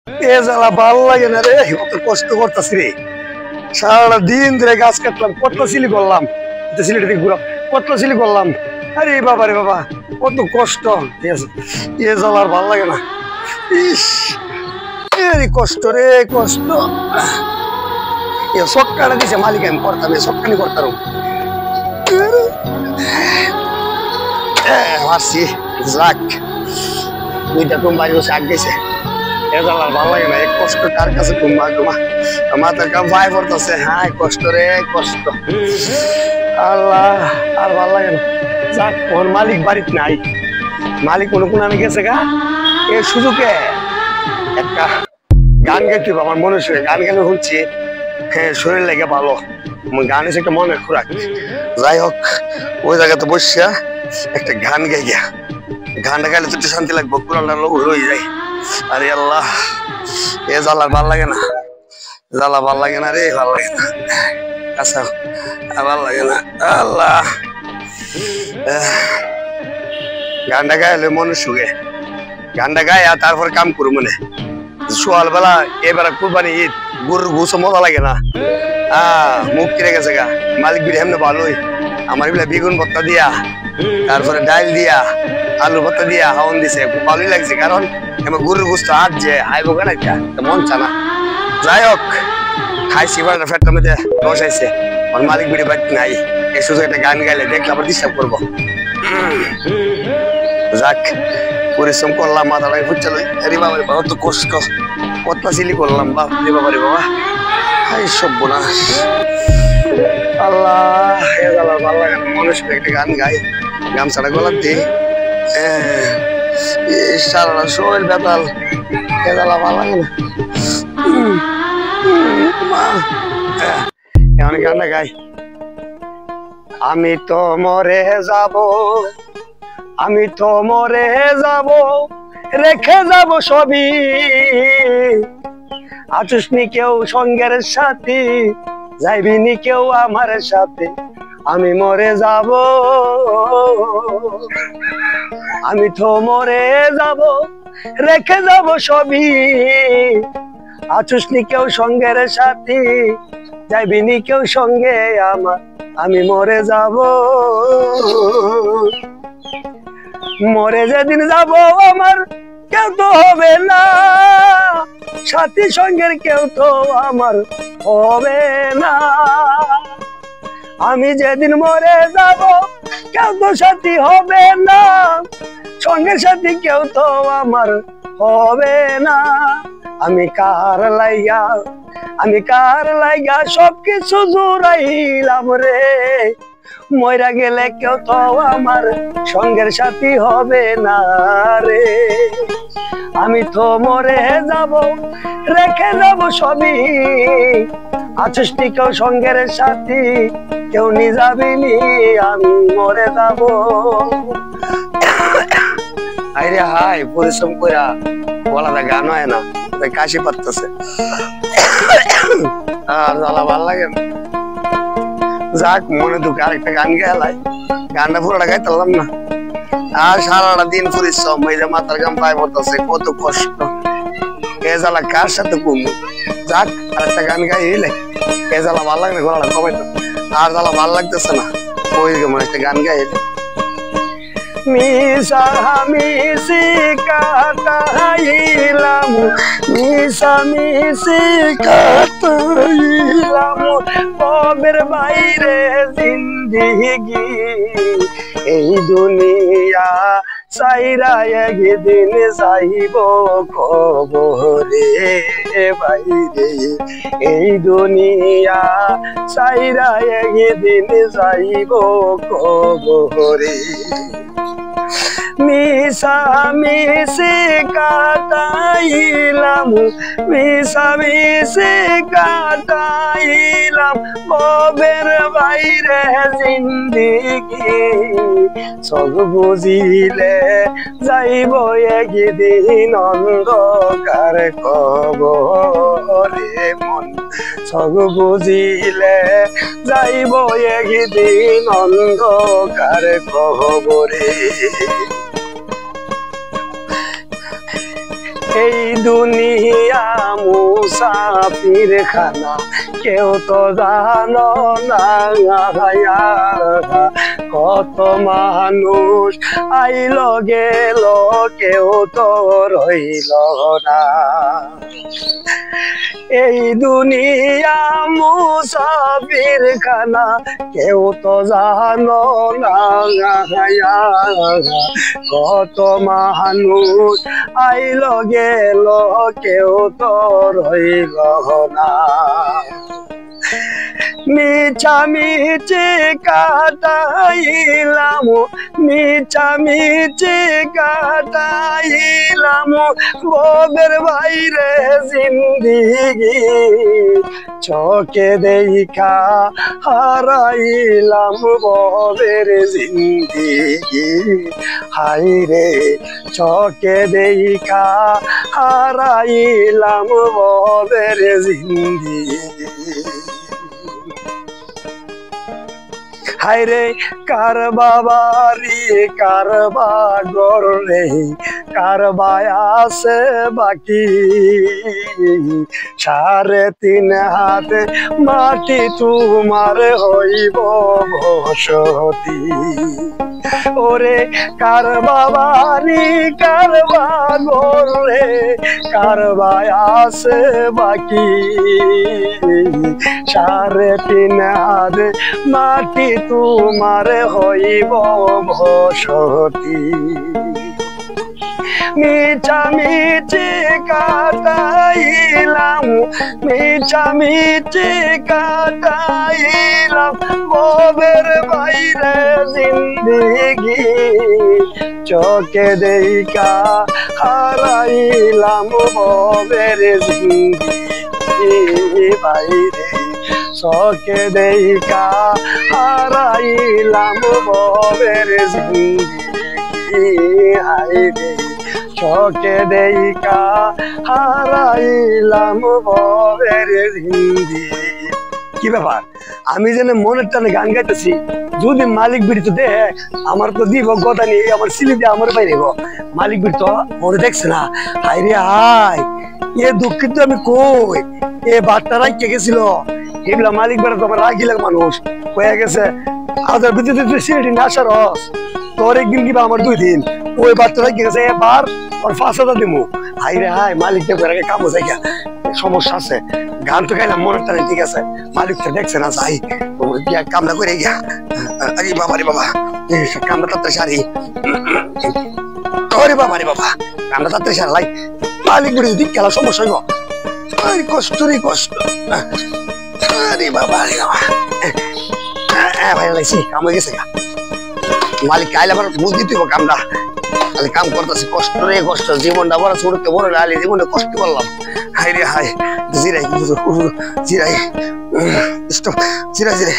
এ জ্বালা ভাল লাগে না রে, কত কষ্ট করতেছি রে। সারাটা দিন ধরে গাছ কাটলাম, কত সিলি করলাম, সিলিটা দিকে ঘুরাম, কত সিলি করলাম। আরে বাবা রে বাবা, কত কষ্ট। ঠিক আছে, এ জ্বালা আর ভাল লাগে না। ইস, কষ্ট রে কষ্ট। সবকাটা দিছে মালিক, আমি করতাম, সবখানি করতাম। মারছি, যাক দুইটা টুম্বাই বসে আগ গেছে। এজালার ভালো লাগে না, এক কষ্ট কার কাছে টুম্বা টুমা মাথার কাম ভাই পড়তেছে। হ্যাঁ কষ্ট রে কষ্ট, আল্লাহ আর ভালো লাগে না। যাক ওর মালিক বাড়িতে নাই, মালিক কোনো কোনানে গেছে গা। এ সুযোগে একটা গান গাইতে হবে, আমার মনে শুনে গান গেলে শুনছি। হ্যাঁ শরীর লেগে ভালো, গান এসে একটা মনের খোরাক। যাই হোক ওই জায়গাতে বসিয়া একটা গান গাই গিয়া, গানটা গাইলে তো একটু শান্তি লাগবো, কোরআনটা লই যাই। আরে আল্লাহ, এ জ্বালা ভাল লাগে না, জ্বালা ভাল লাগে না রে, ভাল লাগে না। আচ্ছা ভাল লাগে না। আল্লাহ গানটা গাইলে মনে শুগে, গানটা গাই আর তারপর কাম করু। মনে সকাল বেলা এবার কুরবানি ঈদ, গরুর গোস মজা লাগে না। মুখ কিনে গেছে গা, মালিক বিড়ি এমনি ভালোই। আমার এগুলা বেগুন ভর্তা দিয়া, তারপরে ডাইল দিয়া, আলু ভর্তা দিয়া হাওন দিছে, খুব ভালোই লাগছে। কারণ এবার গরুর গোস্ত আজ যে হাইবো কেন মন চানা। যাই হোক খাইছি, এবার ফেটটার মধ্যে বসাইছে। আমার মালিক বিড়ি বাড়ি নাই, এই সুযোগ একটা গান গাইলে দেখলে আবার ডিস্টার্ব করবো। যাক পরিশ্রম করলাম, মাথাটাই ফুটছে লই। আরে বাবা রে বাবা, তো কষ্ট, কতলা সিলি করলাম। বাপ রে বাবা রে বাবা, হাই সর্বনাশ। আল্লাহ এ জ্বালা ভালো লাগে না, মনে শুনে একটা গান গাই, গামছাটা গলার দিই। সারা শরীর বেতাল, এ জ্বালা ভালো লাগে না। এখন গানটা গাই। আমি তো মরে যাব, আমি তো মরে যাব, রেখে যাব সবই, আচুসনি কেউ সঙ্গের সাথী, যাইবিনি কেউ আমার সাথে। আমি মরে যাব, আমি তো মরে যাব, রেখে যাব সবই, আচুসনি কেউ সঙ্গের সাথী, যাইবিনি কেউ সঙ্গে আমার। আমি মরে যাব, মরে যেদিন যাব আমার কেউ তো হবে না, সাথী সঙ্গের কেউ তো আমার হবে না। আমি যেদিন মরে যাব কেউ তো সাথী হবে না, সঙ্গের সাথী কেউ তো আমার হবে না। আমি কার লাইগা, আমি কার লাইগা সবকিছু জুড়াইলাম রে, মইরা গেলে কেউ তো আমার সঙ্গের সাথী হবে না রে। আমি তো মরে যাব, রেখে যাব সবই, আছিস কেউ সঙ্গের সাথী, কেউ নি যাবিনি, আমি মরে যাব। আরে হাই পরিশ্রম কইরা বলাটা গান হয় না, কাশি পারতেছে, আর জ্বালা ভাল লাগে না। যাক মনে দুঃখ আরেকটা গান গেলাই, গানটা পুরোটা গাইতে পারলাম না। আর সারাটা দিন পরিশ্রম, এই যে মাথার গাম পায়ে পড়তেছে, কত কষ্ট। এ জ্বালা কার সাথে কমু। যাক আরেকটা গান গাই হইলে, এ জ্বালা ভাল লাগে না, গলাটা কমাইতো। আর জ্বালা ভাল লাগতেছে না, ওই মনে একটা গান গাই হইলে। মিশা মিশি কাটাইলাম, মিশা মিশি কাটাইলাম, কবের বাইরে জিন্দিগি, এই দুনিয়া সাইরা একদিন যাইব কবরে বাইরে, এই দুনিয়া সাইরা একদিন যাইব কবরে। মিশা মিশি কাটাইলাম, মিশা মিশি কাটাইলাম, কবের বাইরে জিন্দিগি, সব বুঝিলে যাইব একদিন অন্ধকার কবরে মন, সব বুঝিলে যাইব একদিন অন্ধকার কবরে। এই দুনিয়া মুসাফির খানা কেউ তো জানো না কত মানুষ আইল গেল কেউ তো রইল না এই দুনিয়া মুসাফির খানা কেউ তো জানো না কত মানুষ আইল গেল কেউ তো রইল না মিছামিছি কাটাইলাম মিছামিছি কাটাইলাম ববের বাইরে জিন্দিগি চোখে দেখা হারাইলাম ববের জিন্দিগি হাইরে চোখে দেখা হারাইলাম ববের জিন্দিগি হায়রে কার বাবারি কার বাগর রে কার বায়াসে বাকি 3.5 হাত মাটি তোমার হইব বসতি ওরে কার বাবারি কার বাগর রে কার বায়াসে বাকি 3.5 হাত মাটি তোমার হইব বসতি মিছামিছি কাটাইলাম মিছামিছি কাটাইলাম ববের বাইরে জিন্দিগি চোখে দেখা হারাইলাম ববের জিন্দিগি বাইরে চোখে দেখা হারাইলাম ববের জিন্দিগি হাইরে চোখে দেখা হারাইলাম ববের জিন্দিগি কি ব্যাপার আমি যেন মনের টানে গান গাইতেছি যদি মালিক বিড়িত দে আমার তো দিব কথা নেই আমার সিলি দিয়ে আমার বাইরে মালিক বিড়িত মনে দেখছে না হাইরে হাই এ দুঃখিত আমি কই এ বাটটা রাখতে গেছিল এগুলা মালিক বেড়া তোমার রাগিলার মানুষ হয়ে গেছে আদার ভিতরে সিলেটি নাশা রস তোর একদিন কিবা আমার 2 দিন ওই বাচ্চা রাখি গেছে এবার ওর 5,000 দিমু হাইরে হাই মালিক দেখে কামো যাই সমস্যা আছে গান তো গাইলাম মনের টানে ঠিক আছে মালিকটা দেখছে না যাই গিয়া কামলা করে গিয়া আরে বাবা রে বাবা কামলা তাতে সারি ওরে বাবা রে বাবা কামলা তাতে সারাই মালিক বুড়ি দিক খেলা সমস্যা হইব আরে কষ্ট রে কষ্ট আরে বাবা রে বাবা ভাই লাইছি কাম হয়ে গেছে মালিক কাইলে আবার বুঝ দিতে হইব কামলা খালি কাম করতেছি কষ্ট রে কষ্ট জীবনটা বড় ছোটতে বড় আলি জীবনে কষ্ট করলাম হাই রে হাই জিরাই জিরাই জিরাই জিরাই